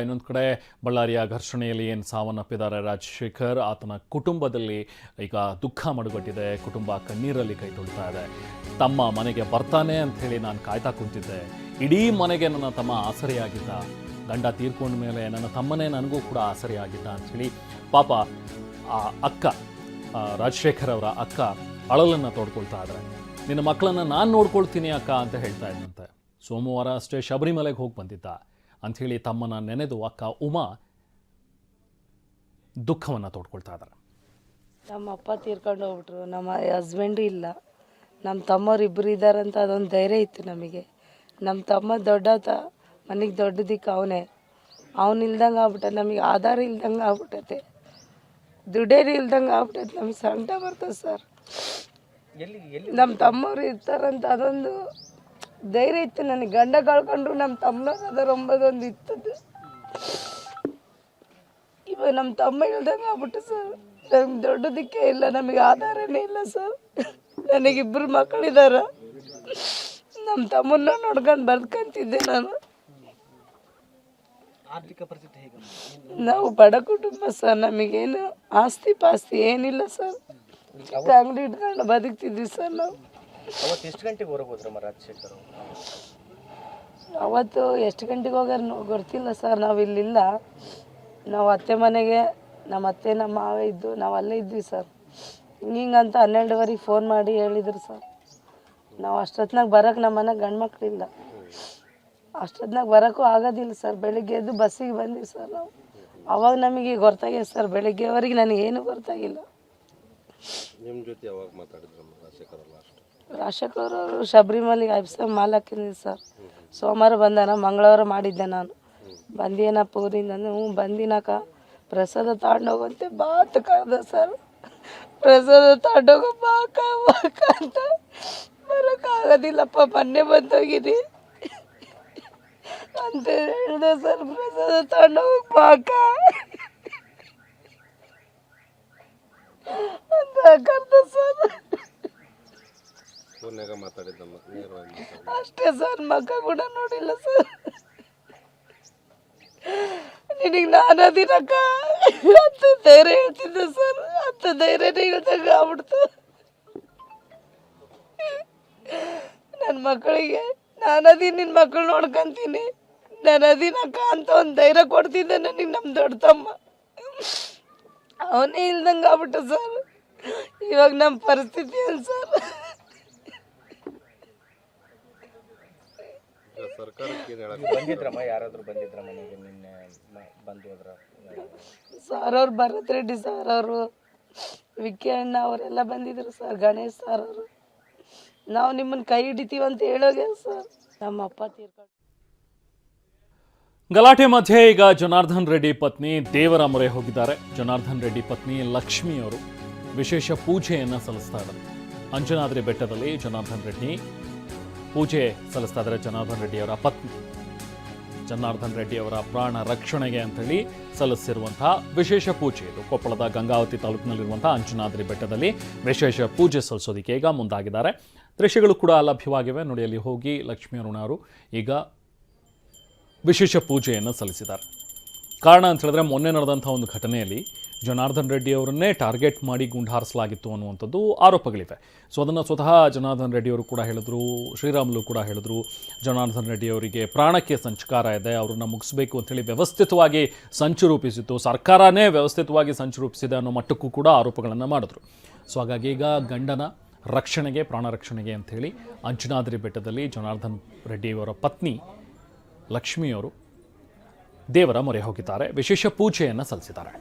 ಇನ್ನೊಂದು ಕಡೆ ಬಳ್ಳಾರಿಯ ಘರ್ಷಣೆಯಲ್ಲಿ ಏನು ಸಾವನ್ನಪ್ಪಿದ್ದಾರೆ ರಾಜಶೇಖರ್, ಆತನ ಕುಟುಂಬದಲ್ಲಿ ಈಗ ದುಃಖ ಮಡುಗಟ್ಟಿದೆ. ಕುಟುಂಬ ಕಣ್ಣೀರಲ್ಲಿ ಕೈ ತೊಳ್ತಾ ಇದೆ. ತಮ್ಮ ಮನೆಗೆ ಬರ್ತಾನೆ ಅಂತ ಹೇಳಿ ನಾನು ಕಾಯ್ತಾ ಕುಂತಿದ್ದೆ. ಇಡೀ ಮನೆಗೆ ನನ್ನ ತಮ್ಮ ಆಸರೆಯಾಗಿದ್ದ. ಗಂಡ ತೀರ್ಕೊಂಡ ಮೇಲೆ ನನ್ನ ತಮ್ಮನೇ ನನಗೂ ಕೂಡ ಆಸರೆಯಾಗಿದ್ದ ಅಂಥೇಳಿ ಪಾಪ ಆ ಅಕ್ಕ, ರಾಜಶೇಖರ್ ಅವರ ಅಕ್ಕ ಅಳಲನ್ನು ತೋಡ್ಕೊಳ್ತಾ ಇದ್ದಾರೆ. ನಿನ್ನ ಮಕ್ಕಳನ್ನು ನಾನು ನೋಡ್ಕೊಳ್ತೀನಿ ಅಕ್ಕ ಅಂತ ಹೇಳ್ತಾ ಇದ್ದಂತೆ. ಸೋಮವಾರ ಅಷ್ಟೇ ಶಬರಿಮಲೆಗೆ ಹೋಗಿ ಬಂದಿದ್ದ ಅಂಥೇಳಿ ತಮ್ಮನ ನೆನೆದು ಅಕ್ಕ ಉಮಾ ದುಃಖವನ್ನು ತೋಡ್ಕೊಳ್ತಾ ಇದ್ದಾರೆ. ನಮ್ಮ ಅಪ್ಪ ತೀರ್ಕೊಂಡು ಹೋಗ್ಬಿಟ್ರು, ನಮ್ಮ ಹಸ್ಬೆಂಡು ಇಲ್ಲ, ನಮ್ಮ ತಮ್ಮವ್ರು ಇಬ್ಬರು ಇದ್ದಾರಂತ ಅದೊಂದು ಧೈರ್ಯ ಇತ್ತು ನಮಗೆ. ನಮ್ಮ ತಮ್ಮ ದೊಡ್ಡತ, ಮನೆಗೆ ದೊಡ್ಡದಿಕ್ಕೆ ಅವನೇ. ಅವನು ಇಲ್ದಂಗೆ ಆಗ್ಬಿಟ್ಟ, ನಮಗೆ ಆಧಾರ ಇಲ್ದಂಗೆ ಆಗ್ಬಿಟ್ಟೈತೆ, ದುಡ್ಡೇನು ಇಲ್ದಂಗೆ ಆಗ್ಬಿಟ್ಟೈತೆ. ನಮಗೆ ಸಂಕಟ ಬರ್ತದೆ ಸರ್. ನಮ್ಮ ತಮ್ಮವ್ರು ಇರ್ತಾರಂತ ಅದೊಂದು ಧೈರ್ಯ ಇತ್ತು ನನಗೆ. ಗಂಡ ಕಳ್ಕೊಂಡ್ರು ನಮ್ಮ ತಮ್ಮನವ್ರು ಅದರ ಒಂಬದೊಂದು ಇತ್ತದು. ಇವಾಗ ನಮ್ಮ ತಮ್ಮ ಇಲ್ದಂಗೆ ಆಗ್ಬಿಟ್ಟು ಸರ್. ನಮ್ಗೆ ದೊಡ್ಡದಕ್ಕೆ ಇಲ್ಲ, ನಮಗೆ ಆಧಾರನೇ ಇಲ್ಲ ಸರ್. ನನಗಿಬ್ಬರು ಮಕ್ಕಳಿದಾರ. ನಮ್ಮ ತಮ್ಮನ್ನ ನೋಡ್ಕೊಂಡು ಬದುಕಂತಿದ್ದೆ ನಾನು. ನಾವು ಬಡ ಕುಟುಂಬ ಸರ್. ನಮಗೇನು ಆಸ್ತಿ ಪಾಸ್ತಿ ಏನಿಲ್ಲ ಸರ್. ಅಂಗಡಿ ಇಟ್ಕೊಂಡು ಬದುಕ್ತಿದ್ವಿ ಸರ್ ನಾವು. ಎಷ್ಟು ಗಂಟೆಗೆ ಹೊರಗೆ ಹೋದ್ರಮ್ಮ ರಾಜಶೇಖರ್? ಅವತ್ತು ಎಷ್ಟು ಗಂಟೆಗೆ ಹೋಗಾರ ಗೊತ್ತಿಲ್ಲ ಸರ್. ನಾವು ಇಲ್ಲಿಲ್ಲ, ನಾವು ಅತ್ತೆ ಮನೆಗೆ, ನಮ್ಮ ಅತ್ತೆ ನಮ್ಮ ಮಾವ ಇದ್ದು ನಾವು ಅಲ್ಲೇ ಇದ್ವಿ ಸರ್. ಹಿಂಗಂತ 12ವರೆಗೆ ಫೋನ್ ಮಾಡಿ ಹೇಳಿದ್ರು ಸರ್. ನಾವು ಅಷ್ಟೊತ್ತಿನಾಗ ಬರೋಕೆ ನಮ್ಮ ಮನೆಗೆ ಗಂಡು ಮಕ್ಕಳಿಲ್ಲ, ಅಷ್ಟೊತ್ತಿನಾಗ ಬರೋಕ್ಕೂ ಆಗೋದಿಲ್ಲ ಸರ್. ಬೆಳಿಗ್ಗೆ ಎದ್ದು ಬಸ್ಸಿಗೆ ಬಂದ್ವಿ ಸರ್ ನಾವು. ಅವಾಗ ನಮಗೆ ಗೊತ್ತಾಗಿದೆ ಸರ್. ಬೆಳಿಗ್ಗೆವರೆಗೆ ನನಗೇನು ಗೊತ್ತಾಗಿಲ್ಲ. ನಿಮ್ಮ ಜೊತೆ ಯಾವಾಗ ಮಾತಾಡಿದ್ರಮ್ಮ ರಾಜಶೇಖರ್? ರಾಜಶೇಖರ್ ಅವರು ಶಬರಿಮಲೆಗೆ ಅಭಿಷೇಕ ಮಾಲಾಕಿದ್ದೆ ಸರ್. ಸೋಮವಾರ ಬಂದಾನ, ಮಂಗಳವಾರ ಮಾಡಿದ್ದೆ ನಾನು. ಬಂದೇನಪ್ಪ ಊರಿಂದ ಅಂದ್ರೆ ಹ್ಞೂ ಬಂದಿನಕ್ಕ, ಪ್ರಸಾದ ತಗೊಂಡೋಗಂತೆ ಬಾತ್ ಕರೆದ ಸರ್. ಪ್ರಸಾದ ತಗೊಂಡೋಗೋ ಬಾಕ ಅಂತ ಬರೋಕ್ಕಾಗೋದಿಲ್ಲಪ್ಪ, ಮೊನ್ನೆ ಬಂದೋಗಿದ್ದಿ ಅಂತ ಹೇಳಿದೆ ಸರ್. ಪ್ರಸಾದ ತಗೊಂಡೋಗ ಬಾಕ ಅಂತ ಕರೆದ ಸರ್. ಅಷ್ಟೇ ಸರ್, ಮಕ್ಕ ಕೂಡ ನೋಡಿಲ್ಲ ಸರ್. ನಿನಗೆ ನಾನು ದಿನಕ್ಕ ಹತ್ತು ಧೈರ್ಯ ಹೇಳ್ತಿದ್ದೆ ಸರ್. ಹತ್ತು ಧೈರ್ಯನೇ ಹೇಳ್ದಂಗೆ ಆಗ್ಬಿಡ್ತು. ನನ್ನ ಮಕ್ಕಳಿಗೆ ನಾನದಿ ನಿನ್ನ ಮಕ್ಕಳು ನೋಡ್ಕೊಂತೀನಿ, ನಾನು ಅದಿನಕ್ಕ ಅಂತ ಒಂದು ಧೈರ್ಯ ಕೊಡ್ತಿದ್ದೆ ನನಗೆ ನಮ್ಮ ದೊಡ್ಡ ತಮ್ಮ. ಅವನೇ ಇಲ್ದಂಗೆ ಆಗ್ಬಿಟ್ಟು ಸರ್. ಇವಾಗ ನಮ್ಮ ಪರಿಸ್ಥಿತಿ ಏನು ಸರ್? ಬಂದಿದ್ರಮ್ಮ? ಯಾರಾದ್ರೂ ಬಂದಿದ್ರ ಮನೆಗೆ ನಿನ್ನೆ? ಬಂದು ಹೋದ್ರ? ಸರ್ ಅವ್ರು, ಭರತ್ ರೆಡ್ಡಿ ಸರ್ ಅವರು, ವಿಕ್ಕಿ ಅಣ್ಣ ಅವರೆಲ್ಲ ಬಂದಿದ್ರು ಸರ್. ಗಣೇಶ್ ಸರ್ ಅವರು. ನಾವು ನಿಮ್ಮನ್ನು ಕೈ ಹಿಡಿತೀವಿ ಅಂತ ಹೇಳೋಗೆ ಸರ್. ನಮ್ಮ ಅಪ್ಪ ತೀರ್ಕೊಂಡು ಗಲಾಟೆ ಮಧ್ಯೆ ಈಗ ಜನಾರ್ದನ್ ರೆಡ್ಡಿ ಪತ್ನಿ ದೇವರ ಮೊರೆ ಹೋಗಿದ್ದಾರೆ. ಜನಾರ್ದನ್ ರೆಡ್ಡಿ ಪತ್ನಿ ಲಕ್ಷ್ಮಿ ಅವರು ವಿಶೇಷ ಪೂಜೆಯನ್ನು ಸಲ್ಲಿಸ್ತಾ ಇದ್ದಾರೆ. ಅಂಜನಾದ್ರಿ ಬೆಟ್ಟದಲ್ಲಿ ಜನಾರ್ದನ್ ರೆಡ್ಡಿ ಪೂಜೆ ಸಲ್ಲಿಸ್ತಾ ಇದ್ದಾರೆ. ಜನಾರ್ದನ್ ರೆಡ್ಡಿ ಅವರ ಪತ್ನಿ, ಜನಾರ್ದನ್ ರೆಡ್ಡಿ ಅವರ ಪ್ರಾಣ ರಕ್ಷಣೆಗೆ ಅಂತೇಳಿ ಸಲ್ಲಿಸಿರುವಂತಹ ವಿಶೇಷ ಪೂಜೆ ಇದು. ಕೊಪ್ಪಳದ ಗಂಗಾವತಿ ತಾಲೂಕಿನಲ್ಲಿರುವಂತಹ ಅಂಜನಾದ್ರಿ ಬೆಟ್ಟದಲ್ಲಿ ವಿಶೇಷ ಪೂಜೆ ಸಲ್ಲಿಸೋದಕ್ಕೆ ಈಗ ಮುಂದಾಗಿದ್ದಾರೆ. ದೃಶ್ಯಗಳು ಕೂಡ ಲಭ್ಯವಾಗಿವೆ ನೋಡಿ. ಅಲ್ಲಿ ಹೋಗಿ ಲಕ್ಷ್ಮೀ ಅರುಣವರು ಈಗ ವಿಶೇಷ ಪೂಜೆಯನ್ನು ಸಲ್ಲಿಸಿದ್ದಾರೆ. ಕಾರಣ ಅಂತ ಹೇಳಿದ್ರೆ, ಮೊನ್ನೆ ನಡೆದಂಥ ಒಂದು ಘಟನೆಯಲ್ಲಿ ಜನಾರ್ದನ್ ರೆಡ್ಡಿ ಅವರನ್ನೇ ಟಾರ್ಗೆಟ್ ಮಾಡಿ ಗುಂಡು ಹಾರಿಸಲಾಗಿತ್ತು ಅನ್ನುವಂಥದ್ದು ಆರೋಪಗಳಿವೆ. ಸೊ ಅದನ್ನು ಸ್ವತಃ ಜನಾರ್ದನ್ ರೆಡ್ಡಿ ಅವರು ಕೂಡ ಹೇಳಿದ್ರು, ಶ್ರೀರಾಮುಲು ಕೂಡ ಹೇಳಿದ್ರು. ಜನಾರ್ದನ್ ರೆಡ್ಡಿ ಅವರಿಗೆ ಪ್ರಾಣಕ್ಕೆ ಸಂಚಕಾರ ಇದೆ, ಅವ್ರನ್ನ ಮುಗಿಸ್ಬೇಕು ಅಂಥೇಳಿ ವ್ಯವಸ್ಥಿತವಾಗಿ ಸಂಚು ರೂಪಿಸಿತ್ತು, ಸರ್ಕಾರನೇ ವ್ಯವಸ್ಥಿತವಾಗಿ ಸಂಚು ರೂಪಿಸಿದೆ ಅನ್ನೋ ಮಟ್ಟಕ್ಕೂ ಕೂಡ ಆರೋಪಗಳನ್ನು ಮಾಡಿದ್ರು. ಸೊ ಹಾಗಾಗಿ ಈಗ ಗಂಡನ ರಕ್ಷಣೆಗೆ, ಪ್ರಾಣ ರಕ್ಷಣೆಗೆ ಅಂಥೇಳಿ ಅಂಜನಾದ್ರಿ ಬೆಟ್ಟದಲ್ಲಿ ಜನಾರ್ದನ್ ರೆಡ್ಡಿಯವರ ಪತ್ನಿ ಲಕ್ಷ್ಮಿಯವರು ದೇವರ ಮೊರೆ ಹೋಗಿದ್ದಾರೆ. ವಿಶೇಷ ಪೂಜೆಯನ್ನು ಸಲ್ಲಿಸಿದ್ದಾರೆ.